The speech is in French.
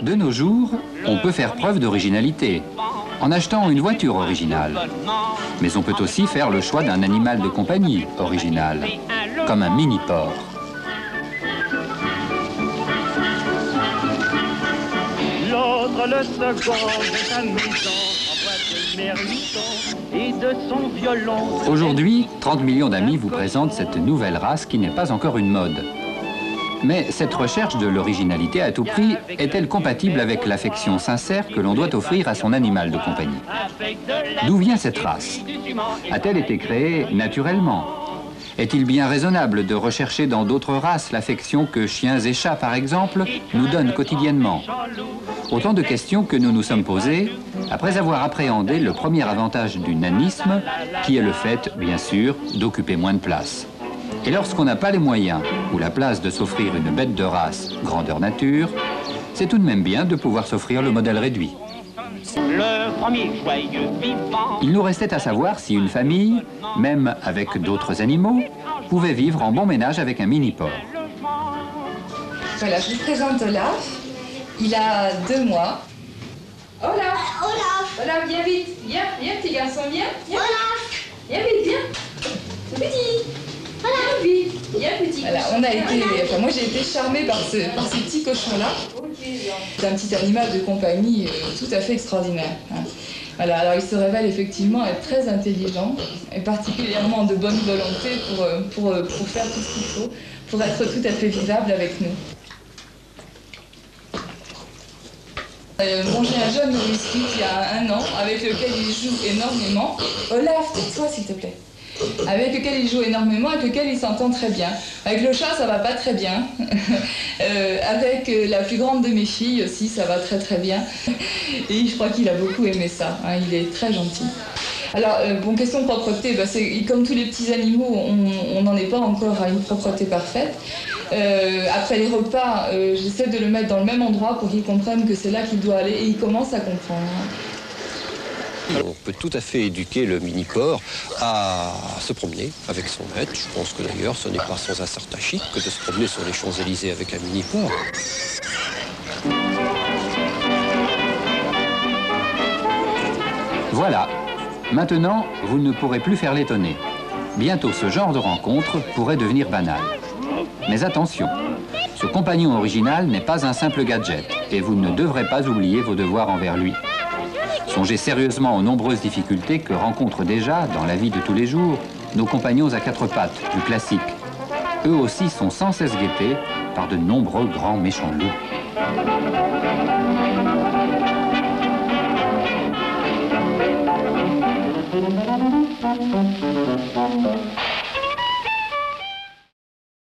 De nos jours, on peut faire preuve d'originalité en achetant une voiture originale. Mais on peut aussi faire le choix d'un animal de compagnie original, comme un mini-porc. L'autre, le second, est amusant, en boîte de mérisson et de son violon. Aujourd'hui, 30 millions d'amis vous présentent cette nouvelle race qui n'est pas encore une mode. Mais cette recherche de l'originalité à tout prix est-elle compatible avec l'affection sincère que l'on doit offrir à son animal de compagnie? D'où vient cette race? A-t-elle été créée naturellement? Est-il bien raisonnable de rechercher dans d'autres races l'affection que chiens et chats, par exemple, nous donnent quotidiennement? Autant de questions que nous nous sommes posées après avoir appréhendé le premier avantage du nanisme, qui est le fait, bien sûr, d'occuper moins de place. Et lorsqu'on n'a pas les moyens ou la place de s'offrir une bête de race grandeur nature, c'est tout de même bien de pouvoir s'offrir le modèle réduit. Le premier joyeux vivant. Il nous restait à savoir si une famille, même avec d'autres animaux, pouvait vivre en bon ménage avec un mini-porc. Voilà, je vous présente Olaf. Il a 2 mois. Olaf! Olaf, viens vite! Viens, petit garçon, viens! Olaf! Viens vite, viens! C'est petit! Viens vite! Viens, petit! Voilà, moi j'ai été charmée par ce petit cochon-là. C'est un petit animal de compagnie tout à fait extraordinaire. Hein. Voilà, alors il se révèle effectivement être très intelligent et particulièrement de bonne volonté pour faire tout ce qu'il faut, pour être tout à fait vivable avec nous. Bon, j'ai un jeune whisky qui a 1 an, avec lequel il joue énormément. Olaf, tais-toi s'il te plaît. Avec lequel il joue énormément, avec lequel il s'entend très bien. Avec le chat, ça va pas très bien. Avec la plus grande de mes filles aussi, ça va très très bien. Et je crois qu'il a beaucoup aimé ça. Hein, il est très gentil. Alors, bon, question de propreté, bah, comme tous les petits animaux, on n'en est pas encore à une propreté parfaite. Après les repas, j'essaie de le mettre dans le même endroit pour qu'il comprenne que c'est là qu'il doit aller et il commence à comprendre. On peut tout à fait éduquer le mini-porc à se promener avec son maître. Je pense que d'ailleurs ce n'est pas sans un certain chic que de se promener sur les Champs-Élysées avec un mini-porc. Voilà. Maintenant, vous ne pourrez plus faire l'étonner. Bientôt, ce genre de rencontre pourrait devenir banal. Mais attention, ce compagnon original n'est pas un simple gadget et vous ne devrez pas oublier vos devoirs envers lui. Songez sérieusement aux nombreuses difficultés que rencontrent déjà, dans la vie de tous les jours, nos compagnons à 4 pattes, du classique. Eux aussi sont sans cesse guettés par de nombreux grands méchants loups.